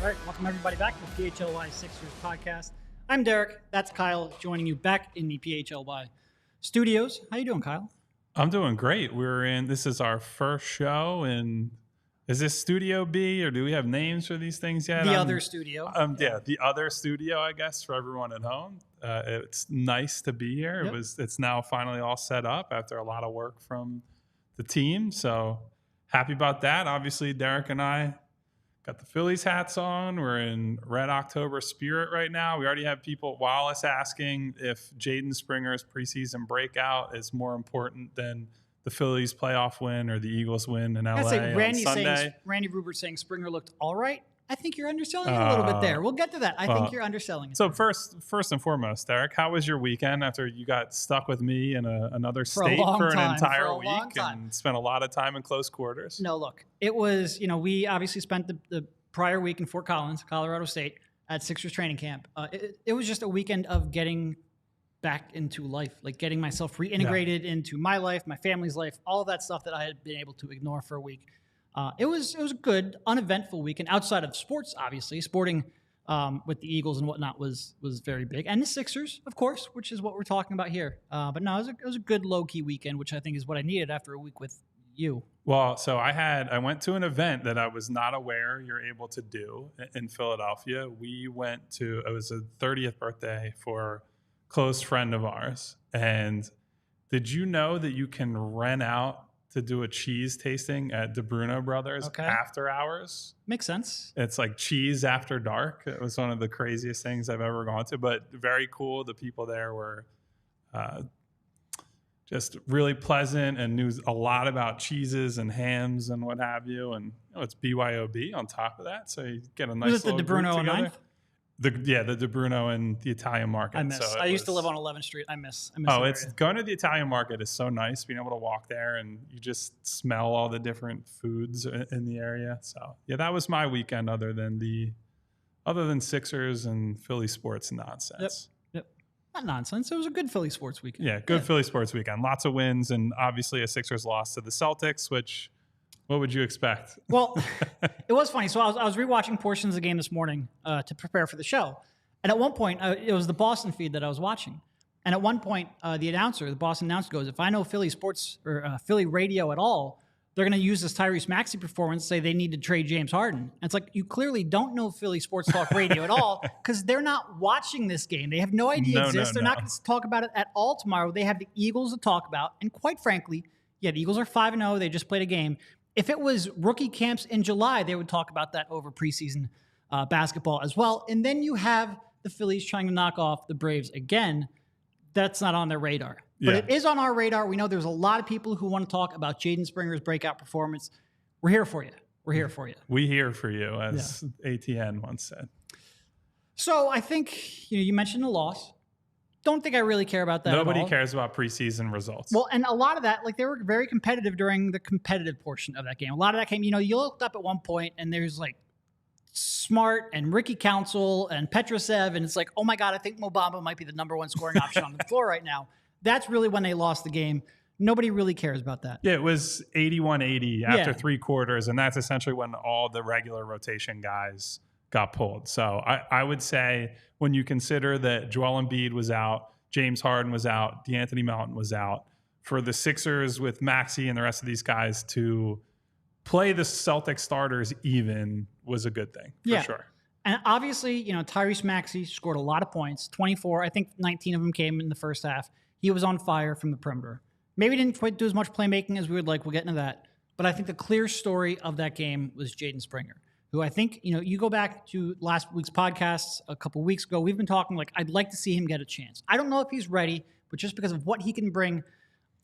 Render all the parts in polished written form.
All right, welcome everybody back to the PHLY Sixers podcast. I'm Derek. That's Kyle joining you back in the PHLY studios. How you doing, Kyle? I'm doing great. This is our first show, and is this Studio B, or do we have names for these things yet? The other studio. Yeah, the other studio, I guess, for everyone at home. It's nice to be here. Yep. It's now finally all set up after a lot of work from the team. So happy about that. Obviously, Derek and I got the Phillies hats on. We're in Red October spirit right now. We already have people, Wallace, asking if Jaden Springer's preseason breakout is more important than the Phillies playoff win or the Eagles win in LA on Sunday. Randy Rubert saying Springer looked all right. I think you're underselling it a little bit there. We'll get to that. I think you're underselling it. So first and foremost, Derek, how was your weekend after you got stuck with me in another state for an entire week and spent a lot of time in close quarters? No, look, it was, we obviously spent the prior week in Fort Collins, Colorado State, at Sixers training camp. It was just a weekend of getting back into life, like getting myself reintegrated into my life, my family's life, all of that stuff that I had been able to ignore for a week. It was a good, uneventful weekend outside of sports. Obviously, sporting with the Eagles and whatnot was very big, and the Sixers, of course, which is what we're talking about here. But no, it was a good low key weekend, which I think is what I needed after a week with you. Well, so I went to an event that I was not aware you're able to do in Philadelphia. We went to, it was a 30th birthday for a close friend of ours, and did you know that you can rent out to do a cheese tasting at DeBruno Brothers after hours? Makes sense. It's like cheese after dark. It was one of the craziest things I've ever gone to, but very cool. The people there were just really pleasant and knew a lot about cheeses and hams and what have you. And it's BYOB on top of that, so you get a nice little the DeBruno group together. 9th? The DeBruno and the Italian market. I miss. So I used to live on 11th Street. I miss. It's going to the Italian market is so nice. Being able to walk there and you just smell all the different foods in the area. So yeah, that was my weekend. Other than Sixers and Philly sports nonsense. Yep. Not nonsense. It was a good Philly sports weekend. Yeah, good Philly sports weekend. Lots of wins, and obviously a Sixers loss to the Celtics, which. What would you expect? Well, it was funny. So I was rewatching portions of the game this morning to prepare for the show. And at one point, it was the Boston feed that I was watching. And at one point, the Boston announcer goes, if I know Philly sports or Philly radio at all, they're going to use this Tyrese Maxey performance, say they need to trade James Harden. And it's like, you clearly don't know Philly sports talk radio at all because they're not watching this game. They have no idea it exists. They're not going to talk about it at all tomorrow. They have the Eagles to talk about. And quite frankly, yeah, the Eagles are 5-0. They just played a game. If it was rookie camps in July, they would talk about that over preseason basketball as well. And then you have the Phillies trying to knock off the Braves again. That's not on their radar. But it is on our radar. We know there's a lot of people who want to talk about Jaden Springer's breakout performance. We're here for you. We're here for you. We here for you, as ATN once said. So I think you mentioned the loss. Don't think I really care about that. Nobody cares about preseason results. Well, and a lot of that, they were very competitive during the competitive portion of that game. A lot of that game, you looked up at one point and there's Smart and Ricky Council and Petrosev, and it's like, oh my God, I think Mo Bamba might be the number one scoring option on the floor right now. That's really when they lost the game. Nobody really cares about that. Yeah, it was 81-80 after 3 quarters, and that's essentially when all the regular rotation guys got pulled. So I would say when you consider that Joel Embiid was out, James Harden was out, DeAnthony Melton was out, for the Sixers with Maxey and the rest of these guys to play the Celtics starters even was a good thing, for sure. And obviously, Tyrese Maxey scored a lot of points, 24. I think 19 of them came in the first half. He was on fire from the perimeter. Maybe didn't quite do as much playmaking as we would like. We'll get into that. But I think the clear story of that game was Jaden Springer, who I think, you go back to last week's podcasts a couple weeks ago, we've been talking I'd like to see him get a chance. I don't know if he's ready, but just because of what he can bring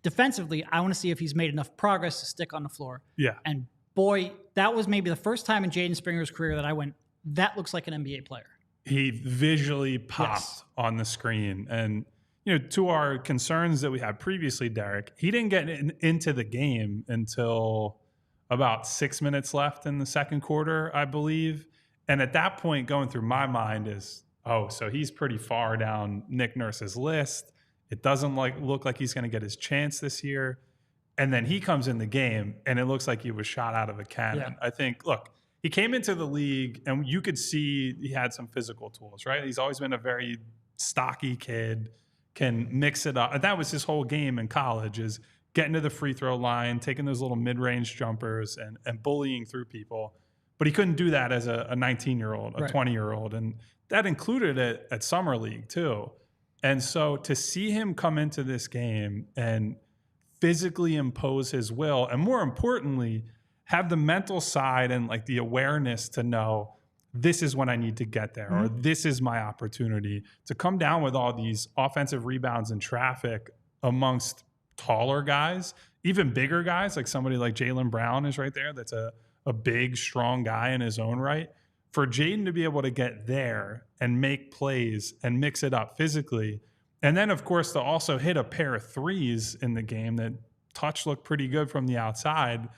Defensively, I want to see if he's made enough progress to stick on the floor. Yeah. And boy, that was maybe the first time in Jaden Springer's career that I went, that looks like an NBA player. He visually popped on the screen. And, to our concerns that we had previously, Derek, he didn't get into the game until about 6 minutes left in the second quarter, I believe. And at that point, going through my mind is, so he's pretty far down Nick Nurse's list. It doesn't look like he's going to get his chance this year. And then he comes in the game, and it looks like he was shot out of a cannon. Yeah. I think, look, he came into the league, and you could see he had some physical tools, right? He's always been a very stocky kid, can mix it up. And that was his whole game in college, is getting to the free throw line, taking those little mid-range jumpers, and bullying through people. But he couldn't do that as a 19-year-old, a 20-year-old. And that included it at Summer League, too. And so to see him come into this game and physically impose his will, and more importantly, have the mental side and the awareness to know this is when I need to get there, or this is my opportunity, to come down with all these offensive rebounds and traffic amongst taller guys, even bigger guys, like somebody like Jaylen Brown is right there. That's a big, strong guy in his own right. For Jaden to be able to get there and make plays and mix it up physically, and then, of course, to also hit a pair of threes in the game that touch looked pretty good from the outside,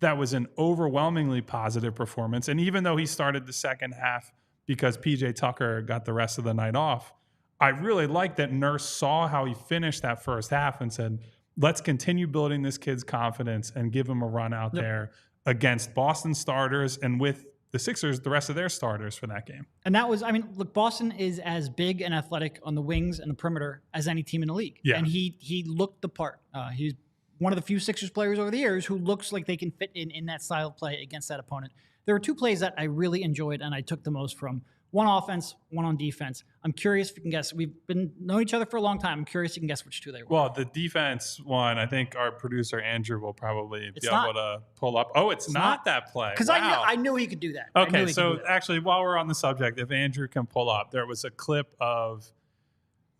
that was an overwhelmingly positive performance. And even though he started the second half because PJ Tucker got the rest of the night off, I really like that Nurse saw how he finished that first half and said, let's continue building this kid's confidence and give him a run out there against Boston starters, and with the Sixers, the rest of their starters for that game. And that was, look, Boston is as big and athletic on the wings and the perimeter as any team in the league. Yeah. And he looked the part. He's one of the few Sixers players over the years who looks like they can fit in that style of play against that opponent. There were two plays that I really enjoyed and I took the most from. One offense, one on defense. I'm curious if you can guess. We've been knowing each other for a long time. I'm curious if you can guess which two they were. Well, the defense one, I think our producer Andrew will probably be able to pull up. Oh, it's not that play. Because I knew he could do that. Okay, so actually, while we're on the subject, if Andrew can pull up, there was a clip of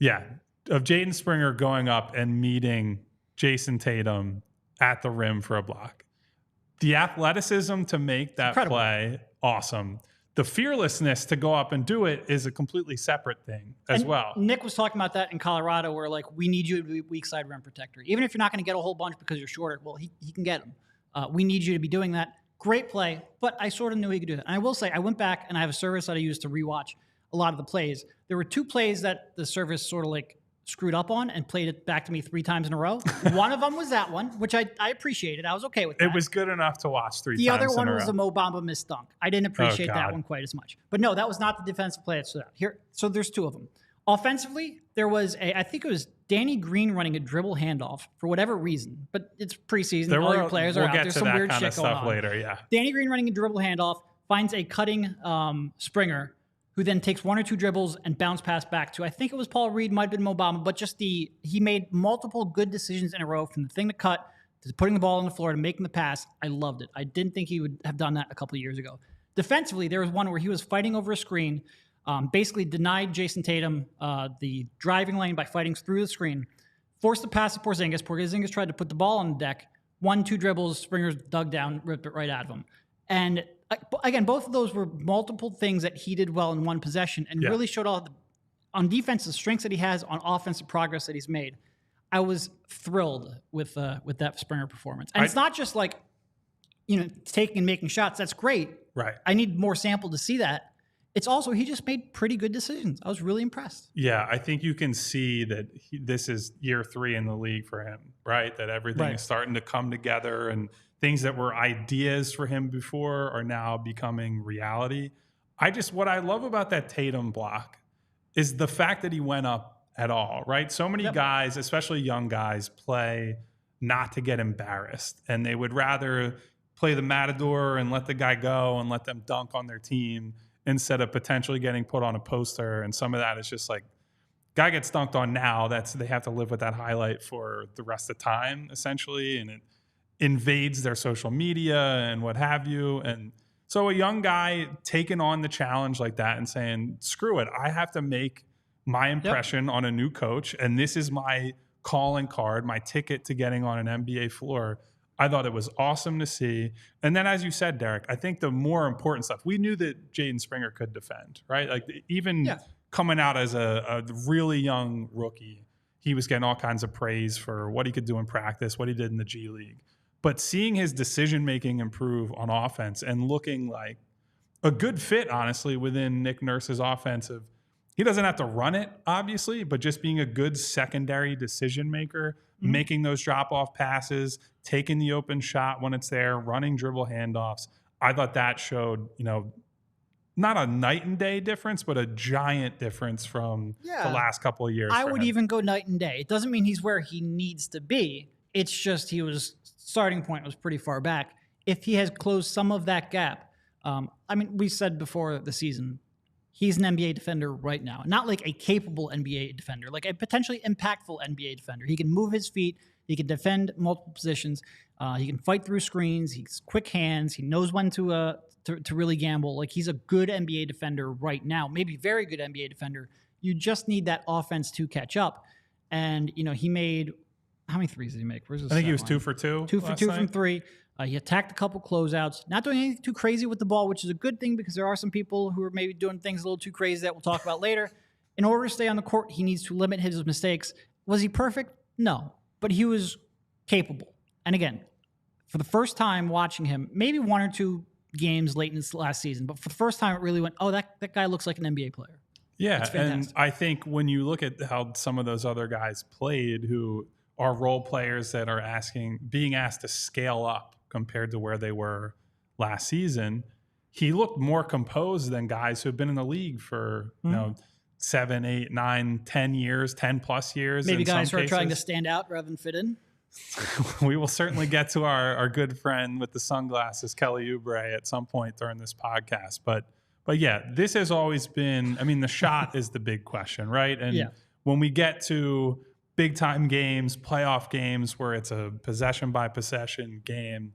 Jaden Springer going up and meeting Jason Tatum at the rim for a block. The athleticism to make that play, awesome. The fearlessness to go up and do it is a completely separate thing as well. Nick was talking about that in Colorado, where we need you to be weak side rim protector. Even if you're not going to get a whole bunch because you're shorter, well, he can get them. We need you to be doing that. Great play, but I sort of knew he could do that. And I will say, I went back and I have a service that I use to rewatch a lot of the plays. There were two plays that the service sort of screwed up on and played it back to me 3 times in a row. One of them was that one, which I appreciated. I was okay with that. It was good enough to watch 3 times The other one in a was row. the Mo Bamba missed dunk. I didn't appreciate that one quite as much. But no, that was not the defensive play that stood out. Here, so there's 2 of them. Offensively, there was I think it was Danny Green running a dribble handoff for whatever reason. But it's preseason. All your players are out. There's some weird shit going on. Later, yeah. Danny Green running a dribble handoff, finds a cutting Springer, who then takes 1 or 2 dribbles and bounce pass back to, I think it was Paul Reed, might have been Mo Bamba, but he made multiple good decisions in a row, from the thing to cut to putting the ball on the floor to making the pass. I loved it. I didn't think he would have done that a couple of years ago. Defensively, there was one where he was fighting over a screen, basically denied Jason Tatum the driving lane by fighting through the screen, forced the pass to Porzingis. Porzingis tried to put the ball on the deck. 1, 2 dribbles, Springer's dug down, ripped it right out of him. And again, both of those were multiple things that he did well in one possession, and really showed all on defense the strengths that he has, on offensive progress that he's made. I was thrilled with that Springer performance. And it's not just taking and making shots. That's great. Right. I need more sample to see that. It's also, he just made pretty good decisions. I was really impressed. Yeah, I think you can see that this is year 3 in the league for him, right? That everything is starting to come together, and things that were ideas for him before are now becoming reality. What I love about that Tatum block is the fact that he went up at all, right? So many guys, especially young guys, play not to get embarrassed, and they would rather play the matador and let the guy go and let them dunk on their team instead of potentially getting put on a poster. And some of that is just guy gets dunked on now. They have to live with that highlight for the rest of the time, essentially, and it invades their social media and what have you. And so a young guy taking on the challenge like that and saying, screw it, I have to make my impression on a new coach, and this is my calling card, my ticket to getting on an NBA floor. I thought it was awesome to see. And then, as you said, Derek, I think the more important stuff, we knew that Jaden Springer could defend, right? Like even coming out as a really young rookie, he was getting all kinds of praise for what he could do in practice, what he did in the G League. But seeing his decision-making improve on offense and looking like a good fit, honestly, within Nick Nurse's offensive, he doesn't have to run it, obviously, but just being a good secondary decision maker, making those drop-off passes, taking the open shot when it's there, running dribble handoffs. I thought that showed, not a night and day difference, but a giant difference from the last couple of years. I would even go night and day. It doesn't mean he's where he needs to be. It's just starting point was pretty far back. If he has closed some of that gap, we said before the season, he's an NBA defender right now. Not like a capable NBA defender, like a potentially impactful NBA defender. He can move his feet. He can defend multiple positions. He can fight through screens. He's quick hands. He knows when to really gamble. Like, he's a good NBA defender right now, maybe very good NBA defender. You just need that offense to catch up. And, he made, how many threes did he make? Where's his I think he was line? 2 for 2. 2 for 2 from 3. He attacked a couple closeouts, not doing anything too crazy with the ball, which is a good thing because there are some people who are maybe doing things a little too crazy that we'll talk about later. In order to stay on the court, he needs to limit his mistakes. Was he perfect? No, but he was capable. And again, for the first time watching him, maybe 1 or 2 games late in this last season, but for the first time it really went, oh, that guy looks like an NBA player. Yeah, and I think when you look at how some of those other guys played who are role players that are being asked to scale up compared to where they were last season, he looked more composed than guys who have been in the league for 7, 8, 9, 10 years, 10 plus years. Maybe guys who are trying to stand out rather than fit in. We will certainly get to our good friend with the sunglasses, Kelly Oubre, at some point during this podcast. But yeah, this has always been, the shot is the big question, right? And when we get to big time games, playoff games where it's a possession by possession game,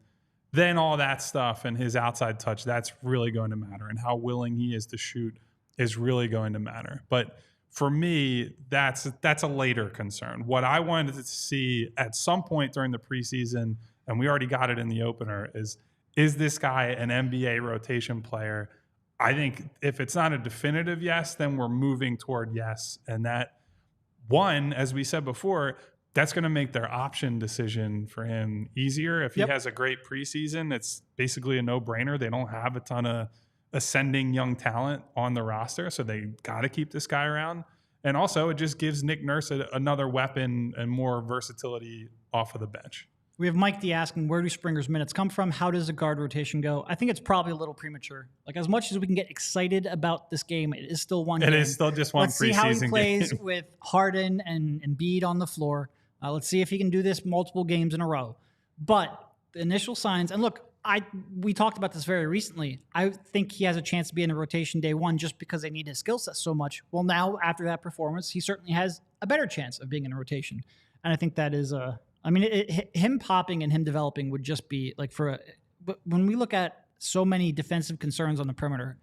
then all that stuff and his outside touch, that's really going to matter. And how willing he is to shoot is really going to matter. But for me, that's a later concern. What I wanted to see at some point during the preseason, and we already got it in the opener, is this guy an NBA rotation player? I think if it's not a definitive yes, then we're moving toward yes. And that, one, as we said before, that's going to make their option decision for him easier. If he has a great preseason, it's basically a no-brainer. They don't have a ton of ascending young talent on the roster, so they got to keep this guy around. And also, it just gives Nick Nurse another weapon and more versatility off of the bench. We have Mike D asking, where do Springer's minutes come from? How does the guard rotation go? I think it's probably a little premature. Like, as much as we can get excited about this game, it is still one game. It is still just one preseason game. Let's see how he plays with Harden and Embiid on the floor. Let's see if he can do this multiple games in a row. But the initial signs, and look, we talked about this very recently. I think he has a chance to be in the rotation day one just because they need his skill set so much. Well, now, after that performance, he certainly has a better chance of being in a rotation. And I think that is him popping and him developing would just be like but when we look at so many defensive concerns on the perimeter,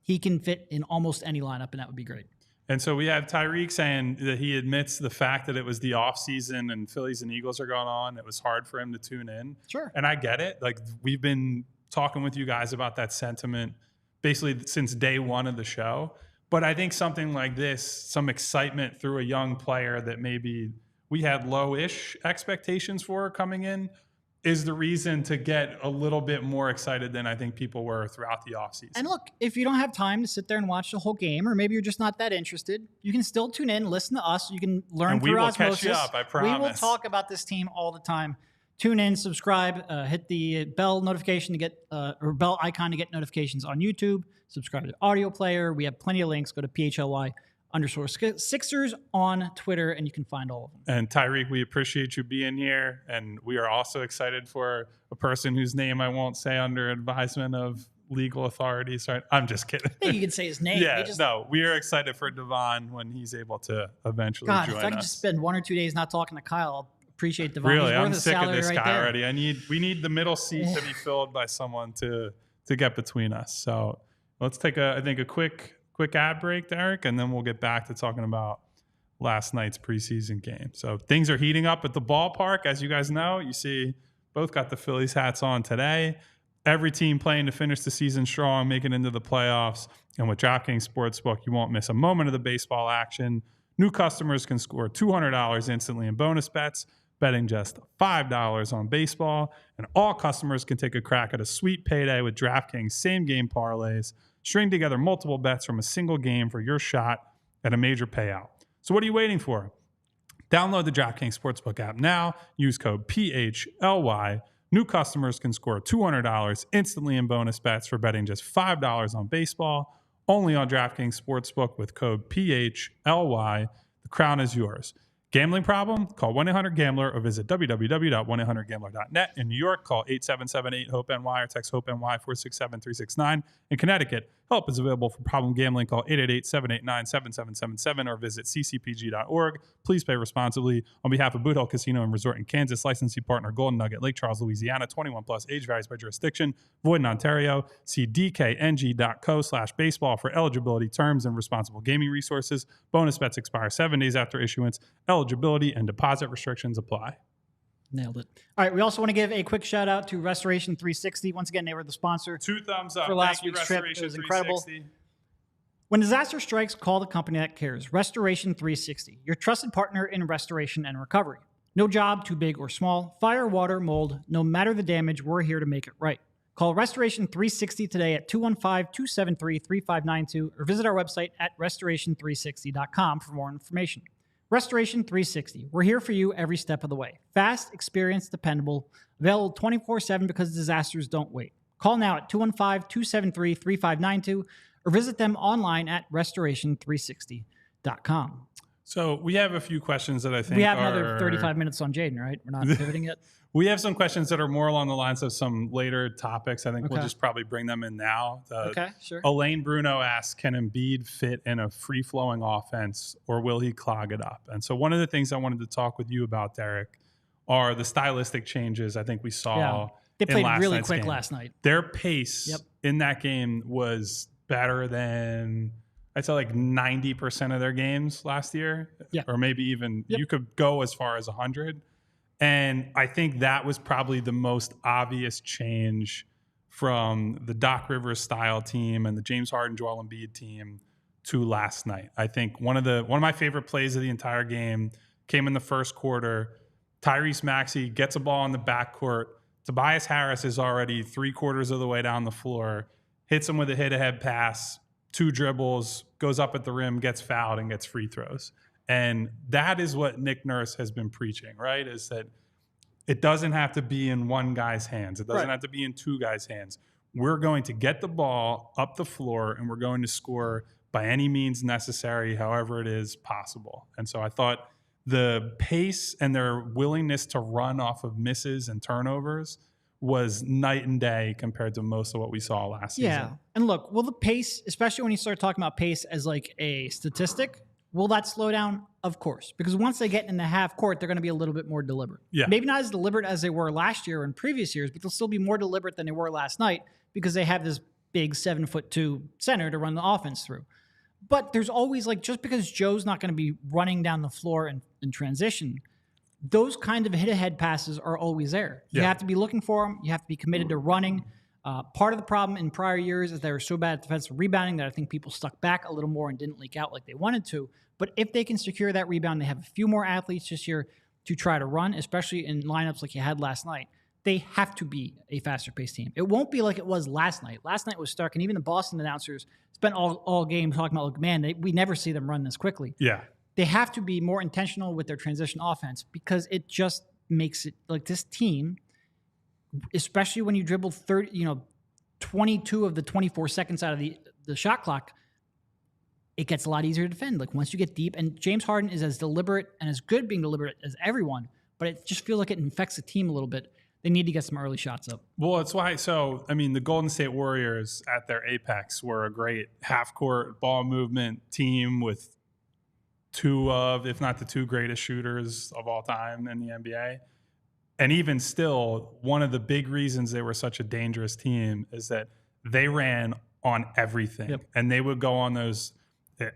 he can fit in almost any lineup, and that would be great. And so we have Tyreek saying that he admits the fact that it was the offseason and Phillies and Eagles are going on. It was hard for him to tune in. Sure. And I get it. Like, we've been talking with you guys about that sentiment basically since day one of the show. But I think something like this, some excitement through a young player that maybe we had low-ish expectations for coming in, is the reason to get a little bit more excited than I think people were throughout the offseason. And look, if you don't have time to sit there and watch the whole game, or maybe you're just not that interested, you can still tune in, listen to us. You can learn through osmosis. We will catch you up, I promise. We will talk about this team all the time. Tune in, subscribe, hit the bell notification to get, or bell icon to get notifications on YouTube. Subscribe to the audio player. We have plenty of links. Go to PHLY_Sixers on Twitter, and you can find all of them. And Tyreek, we appreciate you being here, and we are also excited for a person whose name I won't say under advisement of legal authorities. Right? I'm just kidding. I think you can say his name. Yeah, no, we are excited for Devon when he's able to eventually join us. If I could just spend 1 or 2 days not talking to Kyle, I'll appreciate Devon. Really, I'm sick of this guy already. We need the middle seat to be filled by someone to get between us. So let's take a quick ad break, Derek, and then we'll get back to talking about last night's preseason game. So things are heating up at the ballpark. As you guys know, you see both got the Phillies hats on today. Every team playing to finish the season strong, make it into the playoffs. And with DraftKings Sportsbook, you won't miss a moment of the baseball action. New customers can score $200 instantly in bonus bets, betting just $5 on baseball. And all customers can take a crack at a sweet payday with DraftKings same-game parlays. String together multiple bets from a single game for your shot at a major payout. So what are you waiting for? Download the DraftKings Sportsbook app now. Use code PHLY. New customers can score $200 instantly in bonus bets for betting just $5 on baseball. Only on DraftKings Sportsbook with code PHLY. The crown is yours. Gambling problem? Call 1-800-GAMBLER or visit www.1800gambler.net. In New York, call 877-8-HOPE-NY or text HOPE-NY 467-369. In Connecticut, help is available for problem gambling. Call 888-789-7777 or visit ccpg.org. Please pay responsibly. On behalf of Boot Hill Casino and Resort in Kansas, licensee partner Golden Nugget, Lake Charles, Louisiana, 21 plus, age varies by jurisdiction, void in Ontario. See dkng.co/baseball for eligibility, terms, and responsible gaming resources. Bonus bets expire 7 days after issuance. Eligibility and deposit restrictions apply. Nailed it. All right. We also want to give a quick shout out to Restoration 360. Once again, they were the sponsor. 2 thumbs up for last week's trip. It was incredible. When disaster strikes, call the company that cares. Restoration 360, your trusted partner in restoration and recovery. No job too big or small. Fire, water, mold, no matter the damage, we're here to make it right. Call Restoration 360 today at 215-273-3592 or visit our website at restoration360.com for more information. Restoration 360. We're here for you every step of the way. Fast, experienced, dependable. Available 24/7 because disasters don't wait. Call now at 215-273-3592 or visit them online at restoration360.com. So we have a few questions that I think we have another 35 minutes on Jaden, right? We're not pivoting yet. We have some questions that are more along the lines of some later topics. I think we'll just probably bring them in now. Okay, sure. Elaine Bruno asks, can Embiid fit in a free-flowing offense or will he clog it up? And so one of the things I wanted to talk with you about, Derek, are the stylistic changes I think we saw. Yeah. They played really quick last night. Their pace in that game was better than, I'd say, like 90% of their games last year. Or maybe even you could go as far as 100. And I think that was probably the most obvious change from the Doc Rivers style team and the James Harden, Joel Embiid team to last night. I think one of my favorite plays of the entire game came in the first quarter. Tyrese Maxey gets a ball in the backcourt. Tobias Harris is already 3/4 of the way down the floor, hits him with a hit-ahead pass, 2 dribbles, goes up at the rim, gets fouled, and gets free throws. And that is what Nick Nurse has been preaching, right? Is that it doesn't have to be in one guy's hands. It doesn't have to be in 2 guys' hands. We're going to get the ball up the floor and we're going to score by any means necessary, however it is possible. And so I thought the pace and their willingness to run off of misses and turnovers was night and day compared to most of what we saw last season. Yeah. And look, will the pace, especially when you start talking about pace as like a statistic, will that slow down? Of course. Because once they get in the half court, they're going to be a little bit more deliberate. Yeah. Maybe not as deliberate as they were last year and previous years, but they'll still be more deliberate than they were last night because they have this big 7'2" center to run the offense through. But there's always, like, just because Joe's not going to be running down the floor in transition, those kind of hit-ahead passes are always there. You have to be looking for them. You have to be committed to running. Part of the problem in prior years is they were so bad at defensive rebounding that I think people stuck back a little more and didn't leak out like they wanted to. But if they can secure that rebound, they have a few more athletes this year to try to run, especially in lineups like you had last night. They have to be a faster-paced team. It won't be like it was last night. Last night was stark, and even the Boston announcers spent all game talking about, like, man, we never see them run this quickly. Yeah. They have to be more intentional with their transition offense because it just makes it like this team, especially when you dribble 22 of the 24 seconds out of the shot clock, it gets a lot easier to defend. Like once you get deep, and James Harden is as deliberate and as good being deliberate as everyone, but it just feels like it infects the team a little bit. They need to get some early shots up. Well, it's why. So, I mean, the Golden State Warriors at their apex were a great half-court ball movement team with 2 of, if not the 2 greatest shooters of all time in the NBA. And even still, one of the big reasons they were such a dangerous team is that they ran on everything. And they would go on those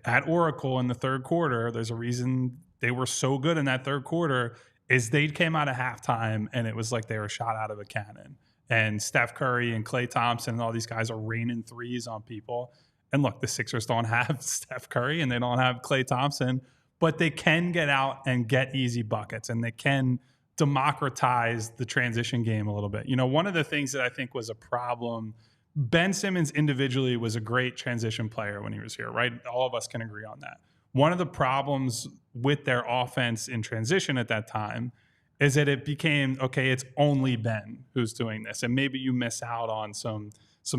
at Oracle in the third quarter, there's a reason they were so good in that third quarter, is they came out of halftime and it was like they were shot out of a cannon. And Steph Curry and Klay Thompson and all these guys are raining threes on people. And look, the Sixers don't have Steph Curry and they don't have Klay Thompson, but they can get out and get easy buckets, and they can democratize the transition game a little bit. You know, one of the things that I think was a problem, Ben Simmons individually was a great transition player when he was here, right? All of us can agree on that. One of the problems with their offense in transition at that time is that it became, okay, it's only Ben who's doing this. And maybe you miss out on some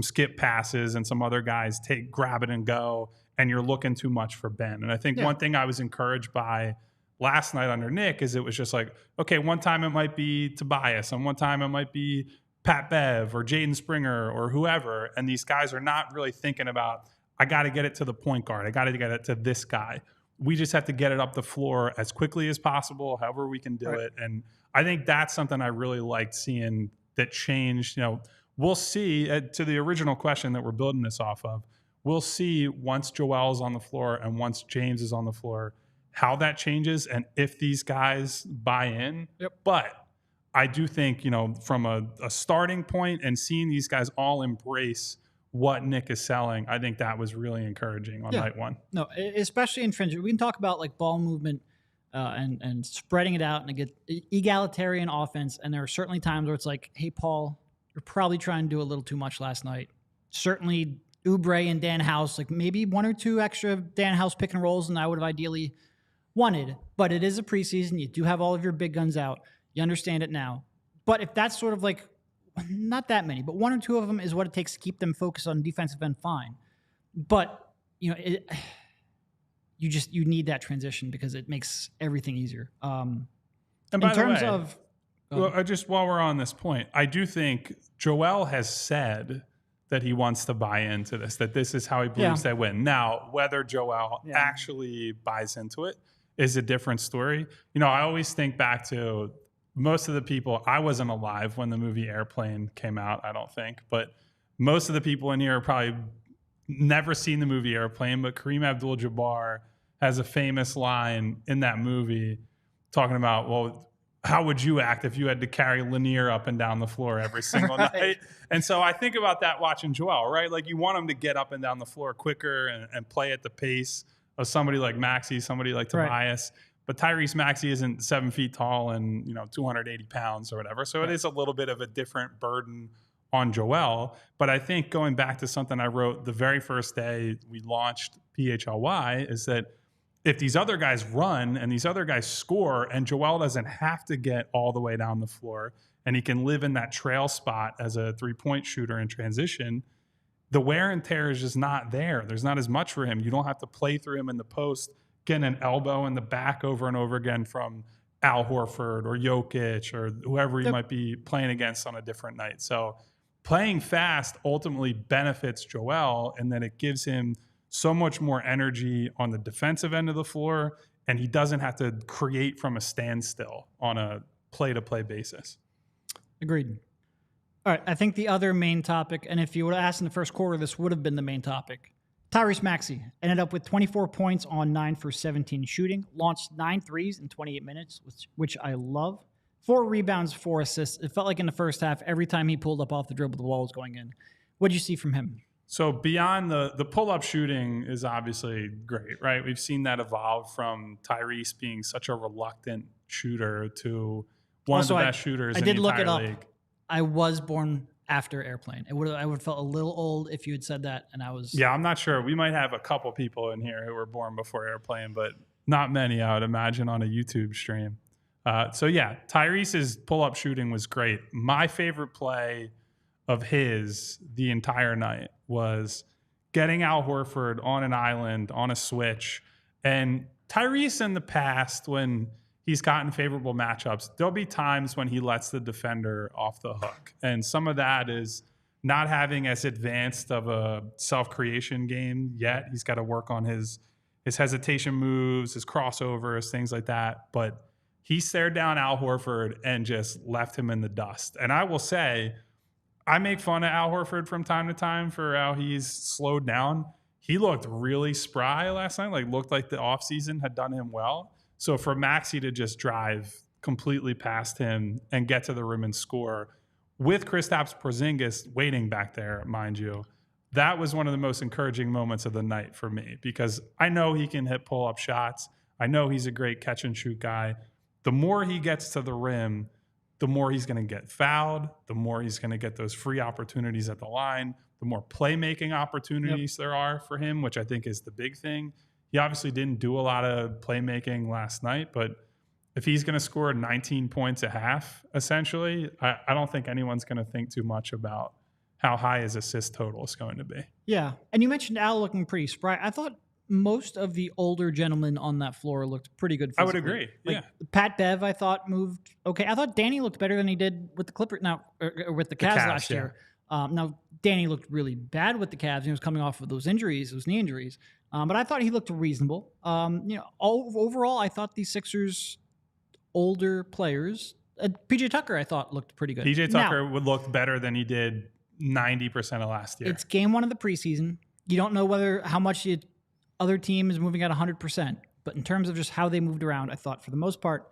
skip passes and some other guys grab it and go, and you're looking too much for Ben. And I think one thing I was encouraged by last night under Nick is it was just like, okay, one time it might be Tobias and one time it might be Pat Bev or Jaden Springer or whoever. And these guys are not really thinking about, I got to get it to the point guard. I got to get it to this guy. We just have to get it up the floor as quickly as possible, however we can do it. And I think that's something I really liked seeing that changed. You know, we'll see, to the original question that we're building this off of, we'll see once Joel's on the floor and once James is on the floor, how that changes and if these guys buy in. But I do think, you know, from a starting point and seeing these guys all embrace what Nick is selling, I think that was really encouraging on night one. No, especially in transition. We can talk about like ball movement and spreading it out and get egalitarian offense. And there are certainly times where it's like, hey, Paul, you're probably trying to do a little too much last night. Certainly Oubre and Dan House, like maybe one or two extra Dan House pick and rolls than I would have ideally wanted. But it is a preseason. You do have all of your big guns out. You understand it now. But if that's sort of like, not that many, but one or two of them is what it takes to keep them focused on defensive end, fine. But, you know, you need that transition because it makes everything easier. And by the way, just while we're on this point, I do think Joel has said that he wants to buy into this, that this is how he believes they win. Now, whether Joel actually buys into it is a different story. You know, I always think back to most of the people, I wasn't alive when the movie Airplane came out, I don't think, but most of the people in here have probably never seen the movie Airplane, but Kareem Abdul-Jabbar has a famous line in that movie talking about, well, how would you act if you had to carry Lanier up and down the floor every single night? And so I think about that watching Joel, right? Like you want him to get up and down the floor quicker and play at the pace of somebody like Maxey, somebody like Tobias. But Tyrese Maxey isn't 7 feet tall and, you know, 280 pounds or whatever. So it is a little bit of a different burden on Joel. But I think going back to something I wrote the very first day we launched PHLY is that if these other guys run and these other guys score and Joel doesn't have to get all the way down the floor and he can live in that trail spot as a three-point shooter in transition, the wear and tear is just not there. There's not as much for him. You don't have to play through him in the post, getting an elbow in the back over and over again from Al Horford or Jokic or whoever you might be playing against on a different night. So playing fast ultimately benefits Joel in that it gives him so much more energy on the defensive end of the floor, and he doesn't have to create from a standstill on a play-to-play basis. Agreed. All right, I think the other main topic, and if you would have asked in the first quarter, this would have been the main topic. Tyrese Maxey ended up with 24 points on 9 for 17 shooting, launched 9 threes in 28 minutes, which I love. 4 rebounds, 4 assists. It felt like in the first half, every time he pulled up off the dribble, the ball was going in. What did you see from him? So beyond the pull-up shooting is obviously great, right? We've seen that evolve from Tyrese being such a reluctant shooter to one of the best shooters in the entire league. I was born after Airplane. I would have felt a little old if you had said that, and I was. Yeah, I'm not sure. We might have a couple people in here who were born before Airplane, but not many, I would imagine, on a YouTube stream. So yeah, Tyrese's pull-up shooting was great. My favorite play of his the entire night was getting Al Horford on an island on a switch. And Tyrese in the past, when he's gotten favorable matchups, there'll be times when he lets the defender off the hook. And some of that is not having as advanced of a self-creation game yet. He's got to work on his hesitation moves, his crossovers, things like that. But he stared down Al Horford and just left him in the dust. And I will say, I make fun of Al Horford from time to time for how he's slowed down. he looked really spry last night. Like looked like the offseason had done him well. So for Maxey to just drive completely past him and get to the rim and score with Kristaps Porzingis waiting back there, mind you, that was one of the most encouraging moments of the night for me, because I know he can hit pull-up shots. I know he's a great catch and shoot guy. The more he gets to the rim, the more he's going to get fouled, the more he's going to get those free opportunities at the line, the more playmaking opportunities there are for him, which I think is the big thing. He obviously didn't do a lot of playmaking last night, but if he's going to score 19 points a half, essentially, I don't think anyone's going to think too much about how high his assist total is going to be. Yeah. And you mentioned Al looking pretty spry. I thought most of the older gentlemen on that floor looked pretty good physically. I would agree. Like Pat Bev, I thought, moved okay. I thought Danny looked better than he did with the Clippers or with the Cavs last year. Now, Danny looked really bad with the Cavs. He was coming off of those injuries, those knee injuries. But I thought he looked reasonable. Overall, I thought the Sixers' older players, PJ Tucker, I thought looked pretty good. PJ Tucker would look better than he did 90% of last year. It's game one of the preseason. You don't know how much the other team is moving at 100%. But in terms of just how they moved around, I thought for the most part,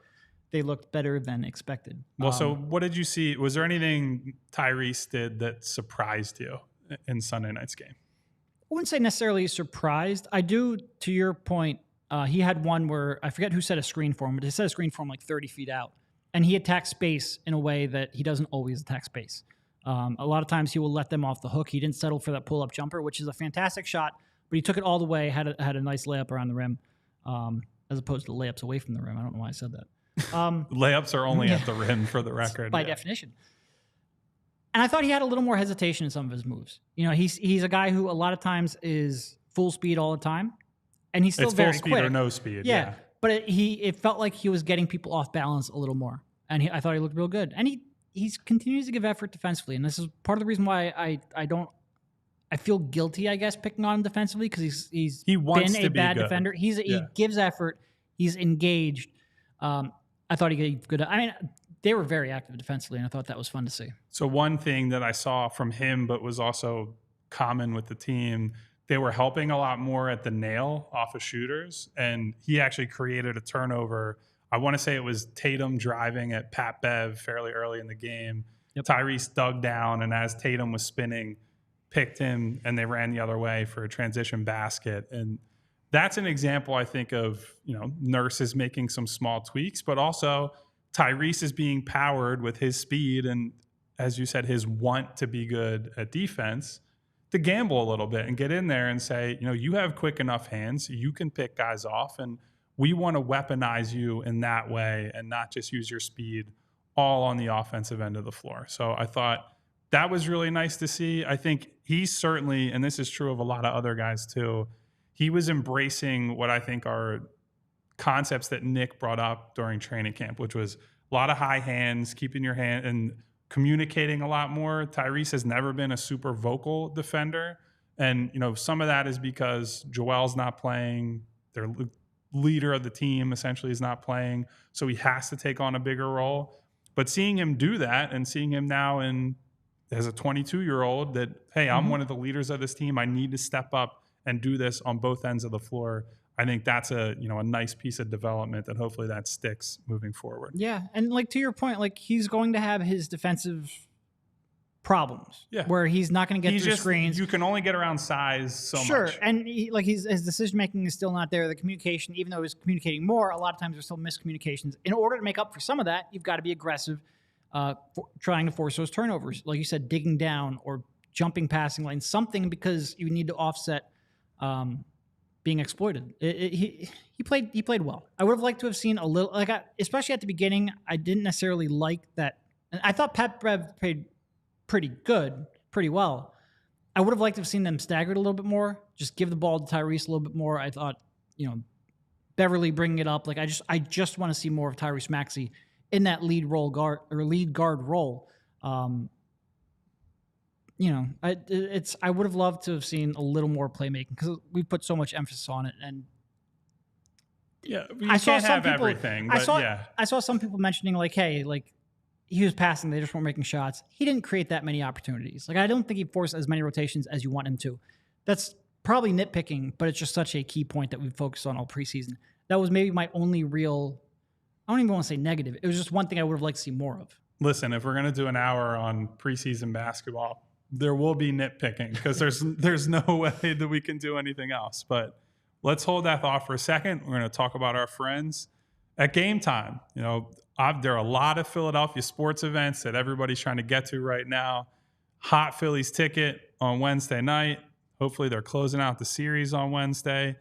they looked better than expected. Well, so what did you see? Was there anything Tyrese did that surprised you in Sunday night's game? I wouldn't say necessarily surprised. I do, to your point, he had one where I forget who set a screen for him, but he set a screen for him like 30 feet out. And he attacked space in a way that he doesn't always attack space. A lot of times he will let them off the hook. He didn't settle for that pull-up jumper, which is a fantastic shot, but he took it all the way, had a nice layup around the rim, as opposed to layups away from the rim. I don't know why I said that. Layups are only at the rim, for the record. By definition. And I thought he had a little more hesitation in some of his moves. You know, he's a guy who a lot of times is full speed all the time, and he's still very quick. It's full speed or no speed. Yeah. But it felt like he was getting people off balance a little more, and I thought he looked real good. And he continues to give effort defensively, and this is part of the reason why I feel guilty, I guess, picking on him defensively, because he been a bad defender. He gives effort. He's engaged. I thought he gave good. I mean, they were very active defensively, and I thought that was fun to see. So one thing that I saw from him, but was also common with the team, they were helping a lot more at the nail off of shooters, and he actually created a turnover. I want to say it was Tatum driving at Pat Bev fairly early in the game. Yep. Tyrese dug down, and as Tatum was spinning, picked him, and they ran the other way for a transition basket. And that's an example, I think, of, Nurse is making some small tweaks, but also Tyrese is being powered with his speed and, as you said, his want to be good at defense, to gamble a little bit and get in there and say, you have quick enough hands, you can pick guys off, and we want to weaponize you in that way and not just use your speed all on the offensive end of the floor. So I thought that was really nice to see. I think he's certainly, and this is true of a lot of other guys too, he was embracing what I think are concepts that Nick brought up during training camp, which was a lot of high hands, keeping your hand and communicating a lot more. Tyrese has never been a super vocal defender. And, some of that is because Joel's not playing. Their leader of the team essentially is not playing. So he has to take on a bigger role. But seeing him do that and seeing him now as a 22-year-old that, hey, I'm one of the leaders of this team. I need to step up and do this on both ends of the floor. I think that's a nice piece of development, and hopefully that sticks moving forward. Yeah, and to your point, he's going to have his defensive problems. Yeah, where he's not going to get through screens. You can only get around size so much. Sure, and his decision making is still not there. The communication, even though he's communicating more, a lot of times there's still miscommunications. In order to make up for some of that, you've got to be aggressive, trying to force those turnovers, like you said, digging down or jumping passing lanes, something, because you need to offset being exploited. He played well. I would have liked to have seen a little, especially at the beginning. I didn't necessarily like that, and I thought Pat Bev played pretty well. I would have liked to have seen them staggered a little bit more. Just give the ball to Tyrese a little bit more. I thought, Beverly bringing it up. I just want to see more of Tyrese Maxey in that lead guard role. I would have loved to have seen a little more playmaking, because we put so much emphasis on it. And I can't have everything. I saw some people mentioning he was passing, they just weren't making shots. He didn't create that many opportunities. I don't think he forced as many rotations as you want him to. That's probably nitpicking, but it's just such a key point that we focused on all preseason. That was maybe my only real, I don't even want to say negative. It was just one thing I would have liked to see more of. Listen, if we're going to do an hour on preseason basketball, there will be nitpicking because there's no way that we can do anything else. But let's hold that thought for a second. We're going to talk about our friends at Game Time. You know, there are a lot of Philadelphia sports events that everybody's trying to get to right now. Hot Phillies ticket on Wednesday night. Hopefully they're closing out the series on Wednesday.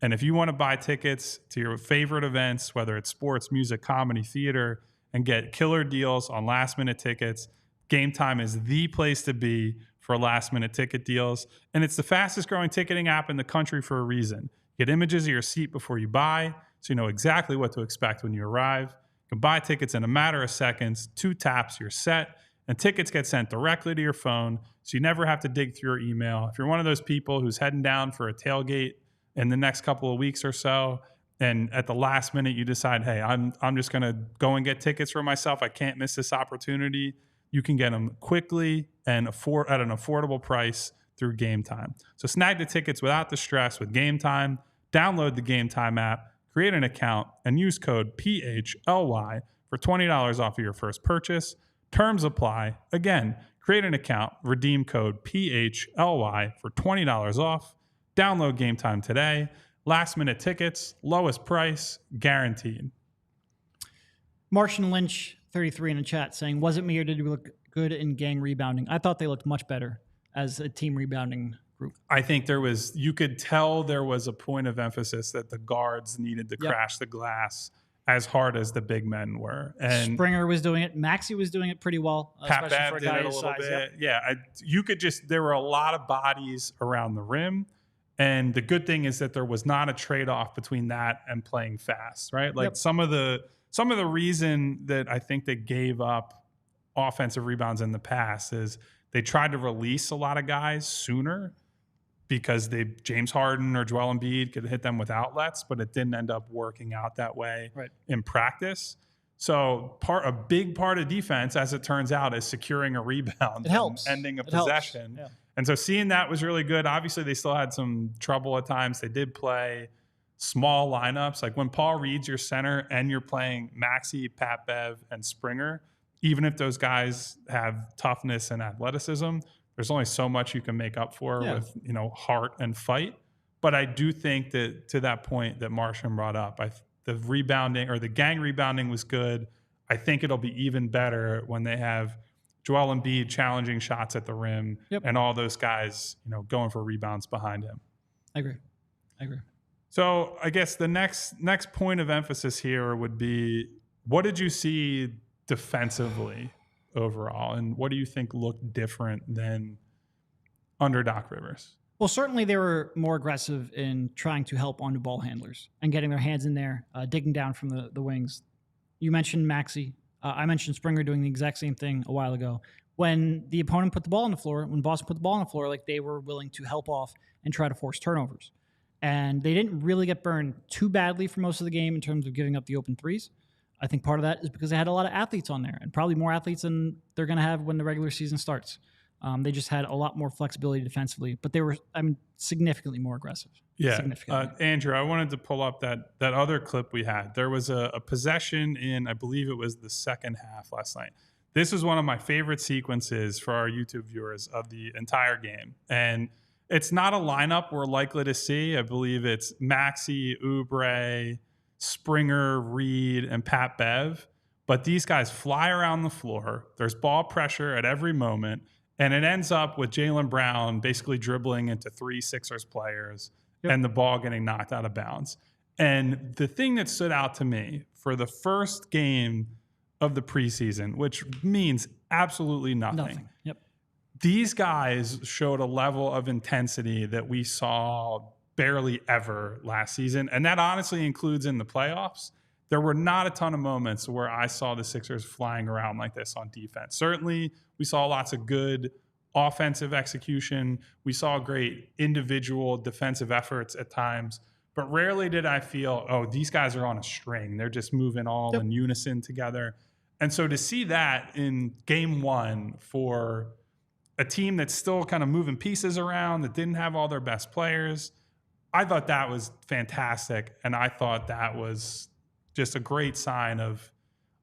And if you want to buy tickets to your favorite events, whether it's sports, music, comedy, theater, and get killer deals on last-minute tickets, Game Time is the place to be for last-minute ticket deals. And it's the fastest-growing ticketing app in the country for a reason. Get images of your seat before you buy, so you know exactly what to expect when you arrive. You can buy tickets in a matter of seconds, 2 taps, you're set, and tickets get sent directly to your phone, so you never have to dig through your email. If you're one of those people who's heading down for a tailgate in the next couple of weeks or so, and at the last minute you decide, hey, I'm just going to go and get tickets for myself, I can't miss this opportunity, you can get them quickly and at an affordable price through Game Time. So snag the tickets without the stress with Game Time. Download the Game Time app, create an account, and use code PHLY for $20 off of your first purchase. Terms apply. Again, create an account, redeem code PHLY for $20 off. Download Game Time today. Last minute tickets, lowest price, guaranteed. Martian Lynch, 33 in the chat, saying, was it me or did we look good in gang rebounding? I thought they looked much better as a team rebounding group. I think you could tell there was a point of emphasis that the guards needed to crash the glass as hard as the big men were. And Springer was doing it. Maxey was doing it pretty well. Pat Bev did it a little bit. Yep. Yeah, there were a lot of bodies around the rim. And the good thing is that there was not a trade-off between that and playing fast, right? Like some of the reason that I think they gave up offensive rebounds in the past is they tried to release a lot of guys sooner because James Harden or Joel Embiid could hit them with outlets, but it didn't end up working out that way in practice. So a big part of defense, as it turns out, is securing a rebound. It helps. And ending a possession. Yeah. And so seeing that was really good. Obviously, they still had some trouble at times. They did play small lineups. Like when Paul Reed's your center and you're playing Maxey, Pat Bev, and Springer, even if those guys have toughness and athleticism, there's only so much you can make up for with, heart and fight. But I do think that to that point that Martian brought up, the rebounding or the gang rebounding was good. I think it'll be even better when they have Joel Embiid challenging shots at the rim and all those guys, going for rebounds behind him. I agree. So I guess the next point of emphasis here would be, what did you see defensively overall, and what do you think looked different than under Doc Rivers? Well, certainly they were more aggressive in trying to help on the ball handlers and getting their hands in there, digging down from the wings. You mentioned Maxey. I mentioned Springer doing the exact same thing a while ago. When the opponent put the ball on the floor, when Boston put the ball on the floor, like they were willing to help off and try to force turnovers. And they didn't really get burned too badly for most of the game in terms of giving up the open threes. I think part of that is because they had a lot of athletes on there, and probably more athletes than they're going to have when the regular season starts. They just had a lot more flexibility defensively, but they were, significantly more aggressive. Yeah. Andrew, I wanted to pull up that other clip we had. There was a possession in, I believe it was the second half last night. This is one of my favorite sequences for our YouTube viewers of the entire game. And it's not a lineup we're likely to see. I believe it's Maxey, Oubre, Springer, Reed, and Pat Bev. But these guys fly around the floor. There's ball pressure at every moment. And it ends up with Jaylen Brown basically dribbling into 3 Sixers players and the ball getting knocked out of bounds. And the thing that stood out to me for the first game of the preseason, which means absolutely nothing. These guys showed a level of intensity that we saw barely ever last season. And that honestly includes in the playoffs. There were not a ton of moments where I saw the Sixers flying around like this on defense. Certainly, we saw lots of good offensive execution. We saw great individual defensive efforts at times. But rarely did I feel, these guys are on a string. They're just moving all in unison together. And so to see that in game one for a team that's still kind of moving pieces around, that didn't have all their best players. I thought that was fantastic. And I thought that was just a great sign of,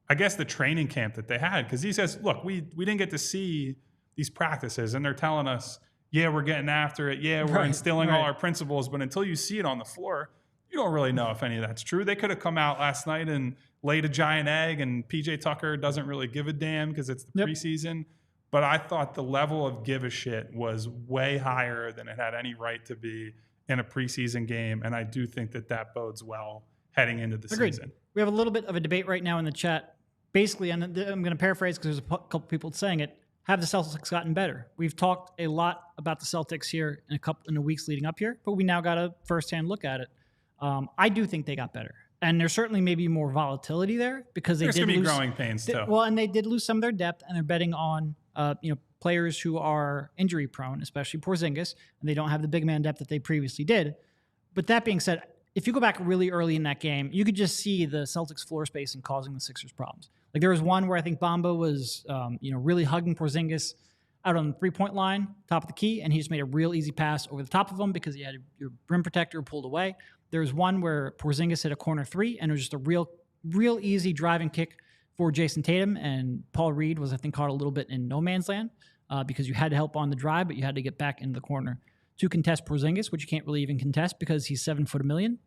I guess, the training camp that they had. Because he says, look, we didn't get to see these practices, and they're telling us, yeah, we're getting after it. Yeah, we're instilling all our principles. But until you see it on the floor, you don't really know if any of that's true. They could have come out last night and laid a giant egg, and PJ Tucker doesn't really give a damn because it's the preseason. But I thought the level of give a shit was way higher than it had any right to be in a preseason game. And I do think that that bodes well heading into the season. We have a little bit of a debate right now in the chat. Basically, and I'm going to paraphrase because there's a couple people saying it, have the Celtics gotten better? We've talked a lot about the Celtics here in the weeks leading up here, but we now got a firsthand look at it. I do think they got better. And there's certainly maybe more volatility there because there's going to be growing pains too. Well, and they did lose some of their depth, and they're betting on players who are injury prone, especially Porzingis, and they don't have the big man depth that they previously did. But that being said, if you go back really early in that game, you could just see the Celtics floor spacing causing the Sixers problems. Like there was one where I think Bamba was really hugging Porzingis out on the three-point line, top of the key, and he just made a real easy pass over the top of him because he had your rim protector pulled away. There was one where Porzingis hit a corner three, and it was just a real easy driving kick for Jason Tatum, and Paul Reed was, I think, caught a little bit in no man's land because you had to help on the drive, but you had to get back into the corner to contest Porzingis, which you can't really even contest because he's 7'1".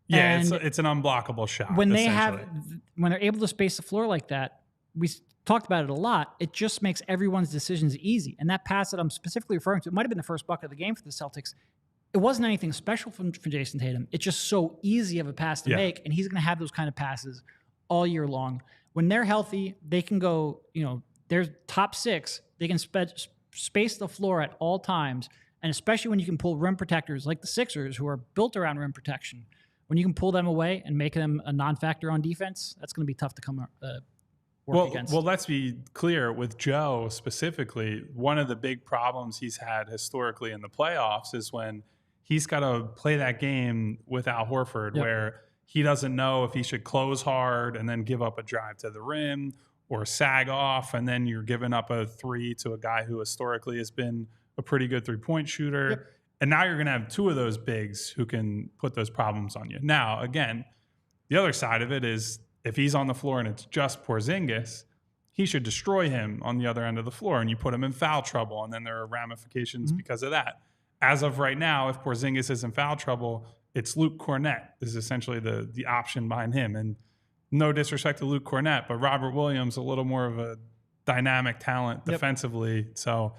Yeah, it's an unblockable shot. When they're able to space the floor like that, we talked about it a lot. It just makes everyone's decisions easy. And that pass that I'm specifically referring to, it might have been the first bucket of the game for the Celtics. It wasn't anything special for Jason Tatum. It's just so easy of a pass to make, and he's going to have those kind of passes all year long. When they're healthy, they can go, they're top six. They can space the floor at all times, and especially when you can pull rim protectors like the Sixers, who are built around rim protection. When you can pull them away and make them a non-factor on defense, that's going to be tough to come work against. Well, let's be clear. With Joe specifically, one of the big problems he's had historically in the playoffs is when he's got to play that game with Al Horford, where he doesn't know if he should close hard and then give up a drive to the rim or sag off, and then you're giving up a three to a guy who historically has been a pretty good three-point shooter. Yep. And now you're going to have two of those bigs who can put those problems on you. Now, again, the other side of it is if he's on the floor and it's just Porzingis, he should destroy him on the other end of the floor, and you put him in foul trouble, and then there are ramifications because of that. As of right now, if Porzingis is in foul trouble, it's Luke Cornett is essentially the option behind him. And no disrespect to Luke Cornett, but Robert Williams, a little more of a dynamic talent defensively. So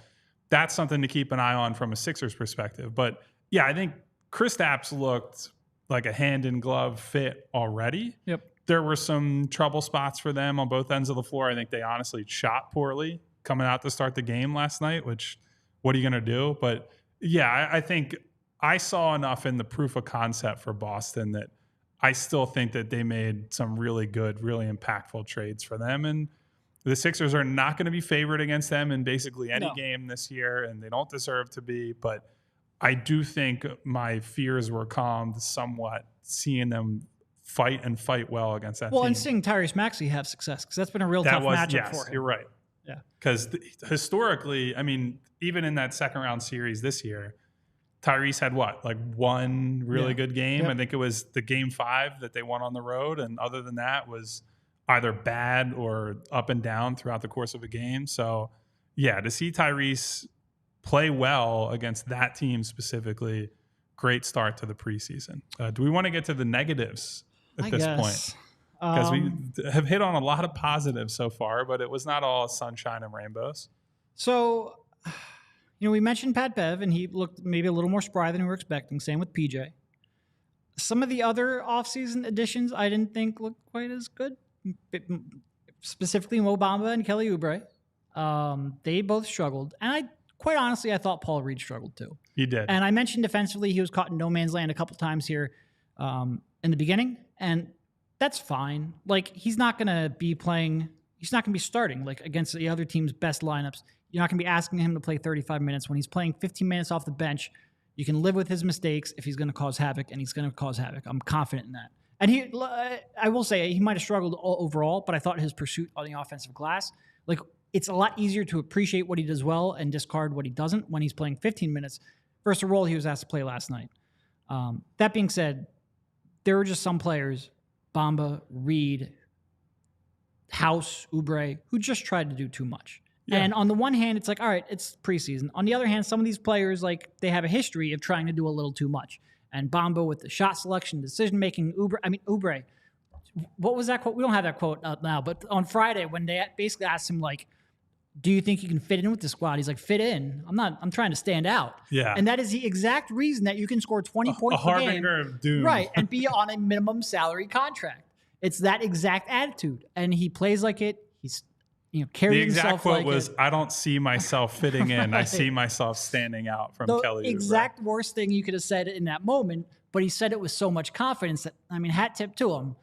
that's something to keep an eye on from a Sixers perspective. But yeah, I think Kristaps looked like a hand-in-glove fit already. Yep. There were some trouble spots for them on both ends of the floor. I think they honestly shot poorly coming out to start the game last night, which what are you going to do? But yeah, I think I saw enough in the proof of concept for Boston that I still think that they made some really good, really impactful trades for them. And the Sixers are not going to be favored against them in basically any game this year, and they don't deserve to be. But I do think my fears were calmed somewhat seeing them fight well against that team. Well, and seeing Tyrese Maxey have success, because that's been a real tough matchup for him. You're right. Yeah. Because historically, I mean, even in that second round series this year, Tyrese had one really good game. I think it was the game 5 that they won on the road. And other than that was either bad or up and down throughout the course of a game. So yeah, to see Tyrese play well against that team specifically, great start to the preseason. Do we want to get to the negatives at this point? Because we have hit on a lot of positives so far, but it was not all sunshine and rainbows. So, we mentioned Pat Bev, and he looked maybe a little more spry than we were expecting. Same with PJ. Some of the other offseason additions I didn't think looked quite as good. Specifically Mo Bamba and Kelly Oubre. They both struggled. And quite honestly, I thought Paul Reed struggled too. He did. And I mentioned defensively, he was caught in no man's land a couple times here in the beginning. And that's fine. He's not going to be playing. He's not going to be starting against the other team's best lineups. You're not going to be asking him to play 35 minutes when he's playing 15 minutes off the bench. You can live with his mistakes if he's going to cause havoc, and he's going to cause havoc. I'm confident in that. And I will say he might have struggled overall, but I thought his pursuit on the offensive glass, it's a lot easier to appreciate what he does well and discard what he doesn't when he's playing 15 minutes versus a role he was asked to play last night. That being said, there were just some players, Bamba, Reed, House, Oubre, who just tried to do too much. Yeah. And on the one hand, it's like, all right, it's preseason. On the other hand, some of these players, like, they have a history of trying to do a little too much. And Bamba with the shot selection, decision-making, Oubre, what was that quote? We don't have that quote up now, but on Friday when they basically asked him, like, do you think you can fit in with the squad? He's like, fit in? I'm trying to stand out. Yeah. And that is the exact reason that you can score 20 points per game. Of doom. Right, and be on a minimum salary contract. It's that exact attitude. And he plays like it. He's carrying himself like it. The exact quote was, I don't see myself fitting in. Right. I see myself standing out from Kelly Oubre. The exact worst thing you could have said in that moment, but he said it with so much confidence that, hat tip to him.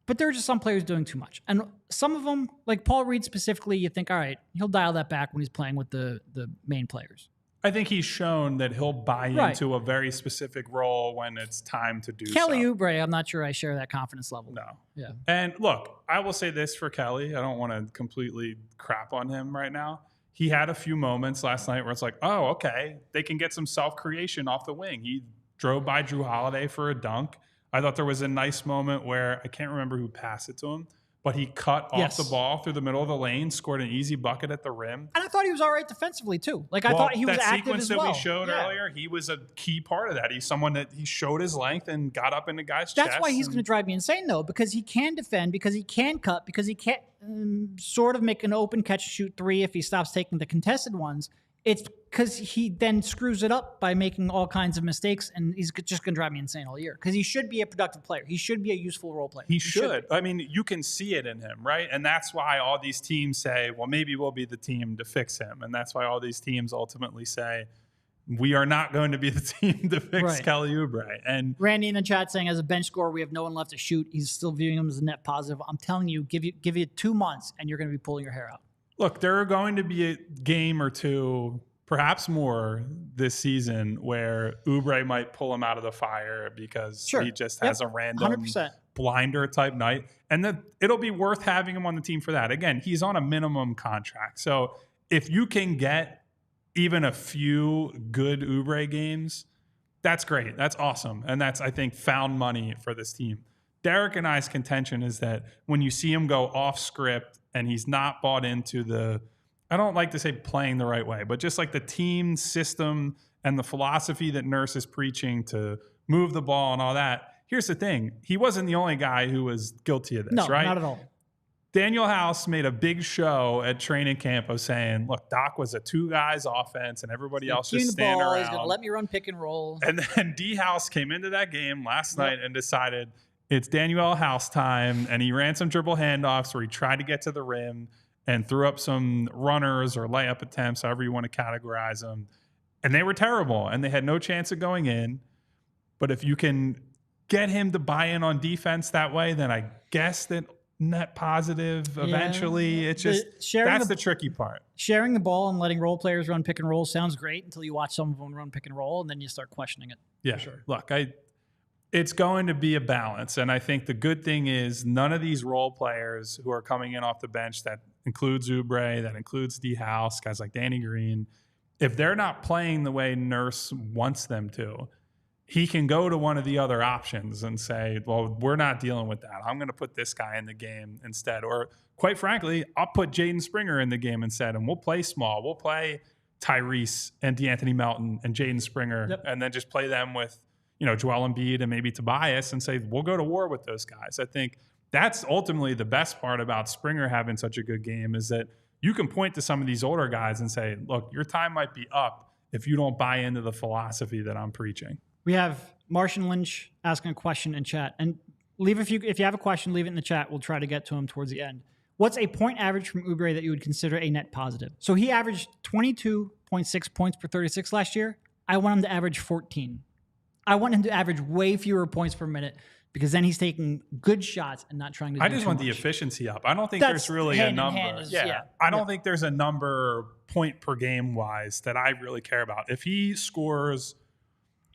But there are just some players doing too much. And some of them, like Paul Reed specifically, you think, all right, he'll dial that back when he's playing with the main players. I think he's shown that he'll buy into a very specific role when it's time to do Kelly Oubre, I'm not sure I share that confidence level. No. Yeah. And look, I will say this for Kelly. I don't want to completely crap on him right now. He had a few moments last night where it's like, oh, okay, they can get some self-creation off the wing. He drove by Drew Holiday for a dunk. I thought there was a nice moment where I can't remember who passed it to him, but he cut off the ball through the middle of the lane, scored an easy bucket at the rim. And I thought he was all right defensively, too. Like, I thought he was active as well. That sequence that we showed earlier, he was a key part of that. He's someone that he showed his length and got up into guys' chests. That's why he's going to drive me insane, though, because he can defend, because he can cut, because he can sort of make an open catch-shoot three if he stops taking the contested ones. It's because he then screws it up by making all kinds of mistakes, and he's just going to drive me insane all year. Because he should be a productive player. He should be a useful role player. He should. I mean, you can see it in him, right? And that's why all these teams say, well, maybe we'll be the team to fix him. And that's why all these teams ultimately say, we are not going to be the team to fix Kelly Oubre. And Randy in the chat saying, as a bench scorer, we have no one left to shoot. He's still viewing him as a net positive. I'm telling you, give you 2 months, and you're going to be pulling your hair out. Look, there are going to be a game or two, perhaps more, this season where Oubre might pull him out of the fire because he just has a random 100%. blinder type night. And it'll be worth having him on the team for that. Again, he's on a minimum contract. So if you can get even a few good Oubre games, that's great. That's awesome. And that's, I think, found money for this team. Derek and I's contention is that when you see him go off script and he's not bought into I don't like to say playing the right way, but just like the team system and the philosophy that Nurse is preaching to move the ball and all that. Here's the thing. He wasn't the only guy who was guilty of this, right? No, not at all. Daniel House made a big show at training camp of saying, look, Doc was a 2-guys offense and everybody else just standing around. He's going to let me run pick and roll. And then D House came into that game last night and decided it's Daniel House time. And he ran some dribble handoffs where he tried to get to the rim and threw up some runners or layup attempts, however you want to categorize them. And they were terrible, and they had no chance of going in. But if you can get him to buy in on defense that way, then I guess that net positive eventually. It's just that's the tricky part. Sharing the ball and letting role players run pick and roll sounds great until you watch some of them run pick and roll, and then you start questioning it. Yeah, sure. Look, it's going to be a balance. And I think the good thing is none of these role players who are coming in off the bench, that includes Oubre, that includes D House, guys like Danny Green, if they're not playing the way Nurse wants them to, he can go to one of the other options and say, well, we're not dealing with that. I'm going to put this guy in the game instead. Or quite frankly, I'll put Jaden Springer in the game instead, and we'll play small. We'll play Tyrese and DeAnthony Melton and Jaden Springer, and then just play them with Joel Embiid and maybe Tobias and say, we'll go to war with those guys. I think that's ultimately the best part about Springer having such a good game is that you can point to some of these older guys and say, look, your time might be up if you don't buy into the philosophy that I'm preaching. We have Martian Lynch asking a question in chat. And if you have a question, leave it in the chat. We'll try to get to him towards the end. What's a point average from Oubre that you would consider a net positive? So he averaged 22.6 points per 36 last year. I want him to average 14. I want him to average way fewer points per minute because then he's taking good shots and not trying to do I just want much. The efficiency up. I don't think there's really a number. I don't think there's a number point per game wise that I really care about. If he scores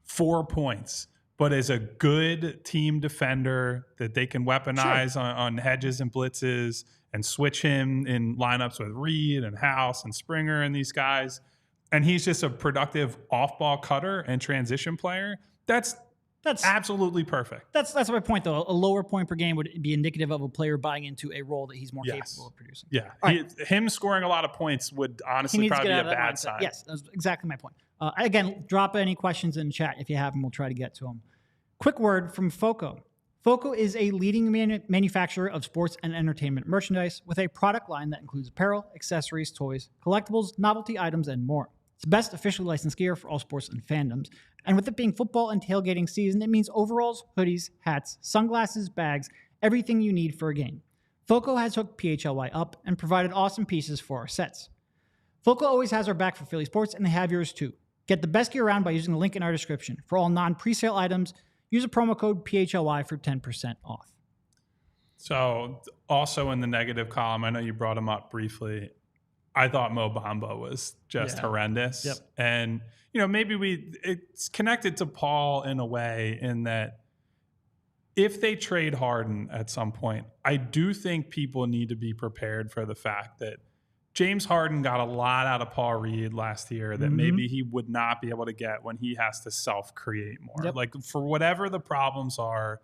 4 points, but is a good team defender that they can weaponize on hedges and blitzes and switch him in lineups with Reed and House and Springer and these guys. And he's just a productive off-ball cutter and transition player. That's absolutely perfect. That's my point, though. A lower point per game would be indicative of a player buying into a role that he's more capable of producing. Yeah. Him scoring a lot of points would honestly probably be a bad sign. Yes, that's exactly my point. Again, drop any questions in chat if you have them. We'll try to get to them. Quick word from FOCO. FOCO is a leading manufacturer of sports and entertainment merchandise with a product line that includes apparel, accessories, toys, collectibles, novelty items, and more. It's the best officially licensed gear for all sports and fandoms. And with it being football and tailgating season, it means overalls, hoodies, hats, sunglasses, bags, everything you need for a game. FOCO has hooked PHLY up and provided awesome pieces for our sets. FOCO always has our back for Philly sports, and they have yours too. Get the best gear around by using the link in our description. For all non-presale items, use a promo code PHLY for 10% off. So also in the negative column, I know you brought him up briefly. I thought Mo Bamba was just horrendous. Yep. And, you know, maybe it's connected to Paul in a way in that if they trade Harden at some point, I do think people need to be prepared for the fact that James Harden got a lot out of Paul Reed last year that maybe he would not be able to get when he has to self-create more. Yep. Like for whatever the problems are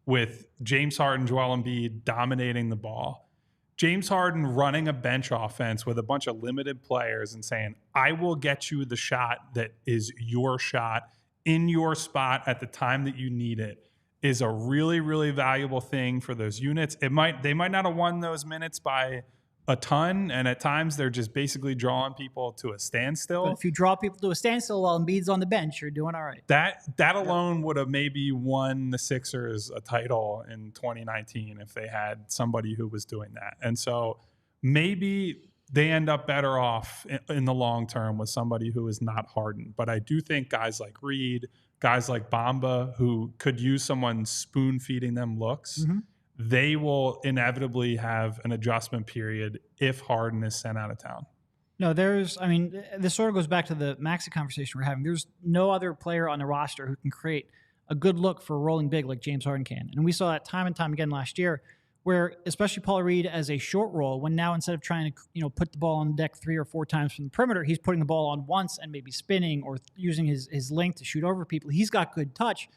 with James Harden, Joel Embiid dominating the ball, James Harden running a bench offense with a bunch of limited players and saying, I will get you the shot that is your shot in your spot at the time that you need it is a really, really valuable thing for those units. They might not have won those minutes by a ton, and at times they're just basically drawing people to a standstill. But if you draw people to a standstill while Embiid's on the bench, you're doing all right. That alone would have maybe won the Sixers a title in 2019 if they had somebody who was doing that. And so maybe they end up better off in the long term with somebody who is not Harden. But I do think guys like Reed, guys like Bamba, who could use someone spoon feeding them looks, they will inevitably have an adjustment period if Harden is sent out of town. No, this sort of goes back to the Maxey conversation we're having. There's no other player on the roster who can create a good look for rolling big like James Harden can. And we saw that time and time again last year where especially Paul Reed as a short roll, when now instead of trying to put the ball on the deck 3 or 4 times from the perimeter, he's putting the ball on once and maybe spinning or using his length to shoot over people. He's got good touch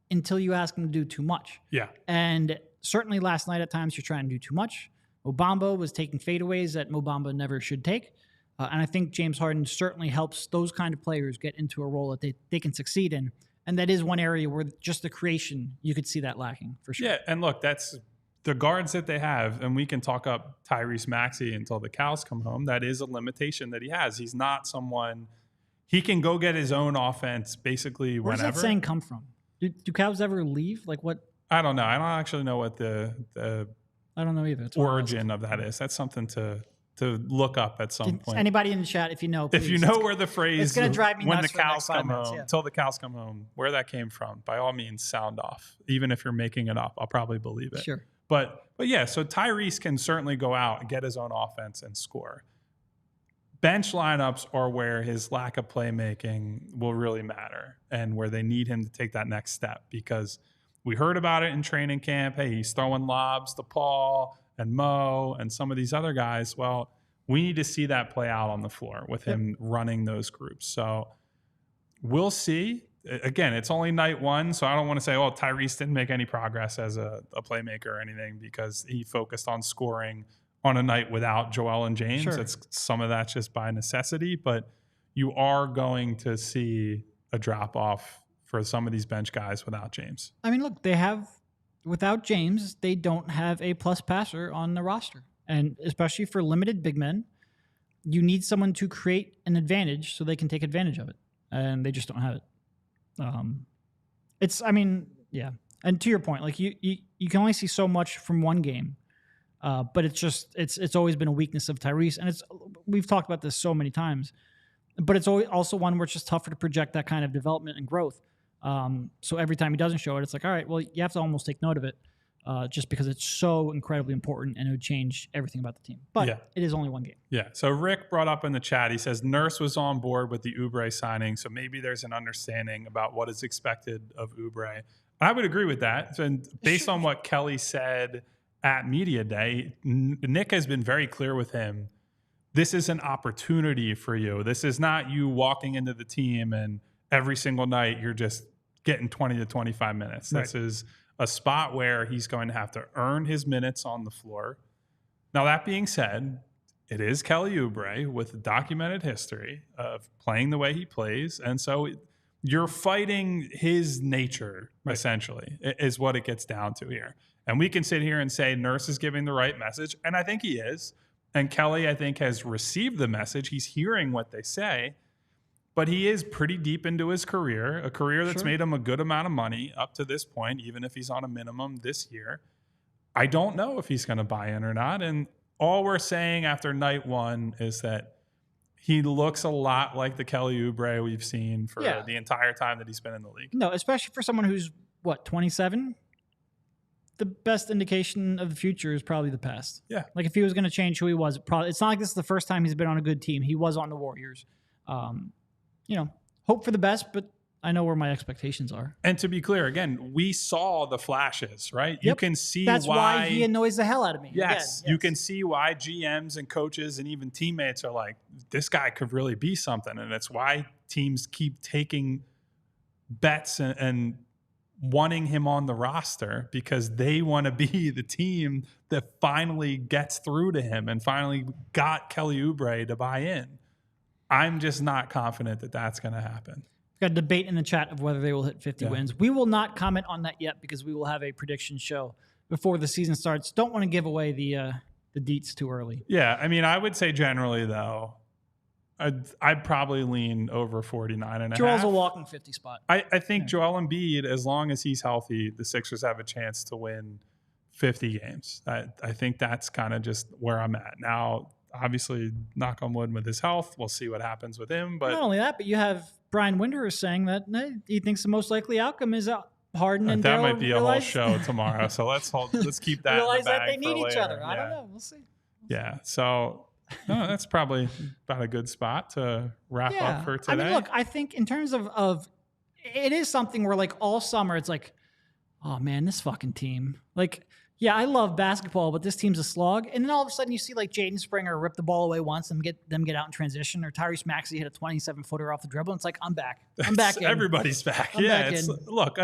until you ask him to do too much. Yeah. And certainly last night at times you're trying to do too much. Mo Bamba was taking fadeaways that Mo Bamba never should take. And I think James Harden certainly helps those kind of players get into a role that they can succeed in. And that is one area where just the creation, you could see that lacking for sure. Yeah, and look, that's the guards that they have, and we can talk up Tyrese Maxey until the cows come home. That is a limitation that he has. He's not someone, he can go get his own offense basically whenever. Where's that saying come from? Do cows ever leave? Like what? I don't know. I don't actually know what the I don't know either. It's origin of that is. That's something to look up at some point. Anybody in the chat, if you know, please. If you know where the phrase it's gonna drive me when nuts the cows for the next 5 come minutes, home, until the cows come home, where that came from, by all means, sound off. Even if you're making it up, I'll probably believe it. Sure. But yeah, so Tyrese can certainly go out and get his own offense and score. Bench lineups are where his lack of playmaking will really matter and where they need him to take that next step, because we heard about it in training camp. Hey, he's throwing lobs to Paul and Mo and some of these other guys. Well, we need to see that play out on the floor with him running those groups. So we'll see. Again, it's only night one, so I don't want to say, oh, Tyrese didn't make any progress as a playmaker or anything because he focused on scoring on a night without Joel and James. Sure. It's some of that's just by necessity, but you are going to see a drop-off for some of these bench guys without James. I mean, look, without James, they don't have a plus passer on the roster. And especially for limited big men, you need someone to create an advantage so they can take advantage of it. And they just don't have it. And to your point, like you can only see so much from one game. But it's always been a weakness of Tyrese. And we've talked about this so many times, but it's always also one where it's just tougher to project that kind of development and growth. So every time he doesn't show it, it's like, all right, well, you have to almost take note of it, just because it's so incredibly important and it would change everything about the team. But it is only one game. Yeah. So Rick brought up in the chat, he says Nurse was on board with the Oubre signing, so maybe there's an understanding about what is expected of Oubre. I would agree with that. And based on what Kelly said at Media Day, Nick has been very clear with him. This is an opportunity for you. This is not you walking into the team and every single night you're just getting 20 to 25 minutes. Right. This is a spot where he's going to have to earn his minutes on the floor. Now, that being said, it is Kelly Oubre with documented history of playing the way he plays. And so you're fighting his nature, essentially, is what it gets down to here. And we can sit here and say Nurse is giving the right message, and I think he is. And Kelly, I think, has received the message. He's hearing what they say. But he is pretty deep into his career, a career that's made him a good amount of money up to this point, even if he's on a minimum this year. I don't know if he's going to buy in or not. And all we're saying after night one is that he looks a lot like the Kelly Oubre we've seen for the entire time that he's been in the league. No, especially for someone who's, 27? The best indication of the future is probably the past. Yeah. Like if he was going to change who he was, it's not like this is the first time he's been on a good team. He was on the Warriors. Hope for the best, but I know where my expectations are. And to be clear, again, we saw the flashes, right? Yep. You can see That's why he annoys the hell out of me. Yes, Again, you can see why GMs and coaches and even teammates are like, this guy could really be something. And it's why teams keep taking bets and wanting him on the roster, because they want to be the team that finally gets through to him and finally got Kelly Oubre to buy in. I'm just not confident that that's going to happen. We've got a debate in the chat of whether they will hit 50 wins. We will not comment on that yet because we will have a prediction show before the season starts. Don't want to give away the deets too early. Yeah, I mean, I would say generally, though, I'd probably lean over 49.5. Joel's a walking 50 spot. I think Joel Embiid, as long as he's healthy, the Sixers have a chance to win 50 games. I think that's kind of just where I'm at. Now, obviously, knock on wood with his health, we'll see what happens with him. But not only that, but you have Brian Winter saying that he thinks the most likely outcome is Harden and that Daryl might be a whole show tomorrow. So let's keep that. Realize in the bag that they need for each later. other. I don't know. We'll see. Yeah. So no, that's probably about a good spot to wrap up for today. I mean, look, I think in terms of it is something where like all summer it's like, oh man, this fucking team. Like, yeah, I love basketball, but this team's a slog. And then all of a sudden you see like Jaden Springer rip the ball away once and get out in transition, or Tyrese Maxey hit a 27-footer off the dribble. And it's like, I'm back. I'm back in. Everybody's back. Look,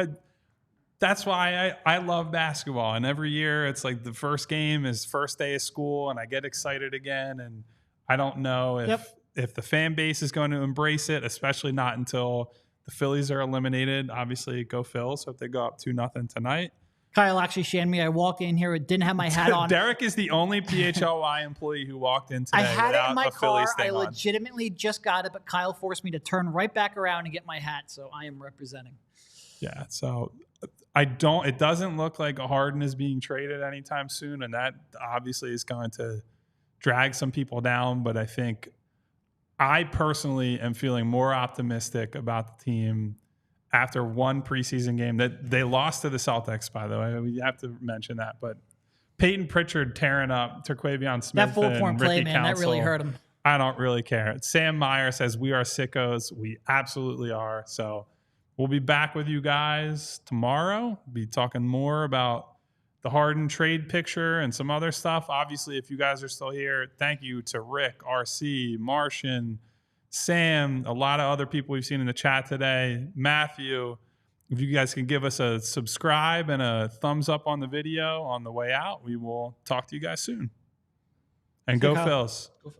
that's why I love basketball. And every year it's like the first game is first day of school and I get excited again. And I don't know if the fan base is going to embrace it, especially not until the Phillies are eliminated. Obviously, go Phils. Hope they go up 2-0 tonight. Kyle actually shamed me. I walked in here, didn't have my hat on. Derek is the only PHLY employee who walked in today. I had it in my car. I on. legitimately just got it, but Kyle forced me to turn right back around and get my hat. So I am representing. Yeah. So it doesn't look like Harden is being traded anytime soon. And that obviously is going to drag some people down. But I think I personally am feeling more optimistic about the team after one preseason game that they lost to the Celtics, by the way. We have to mention that. But Peyton Pritchard tearing up Terquavion Smith. That full-point play, man, that really hurt him. I don't really care. Sam Meyer says, we are sickos. We absolutely are. So we'll be back with you guys tomorrow. We'll be talking more about the Harden trade picture and some other stuff. Obviously, if you guys are still here, thank you to Rick, RC, Martian, Sam, a lot of other people we've seen in the chat today. Matthew, if you guys can give us a subscribe and a thumbs up on the video on the way out, we will talk to you guys soon. And go Phils. Go Phils.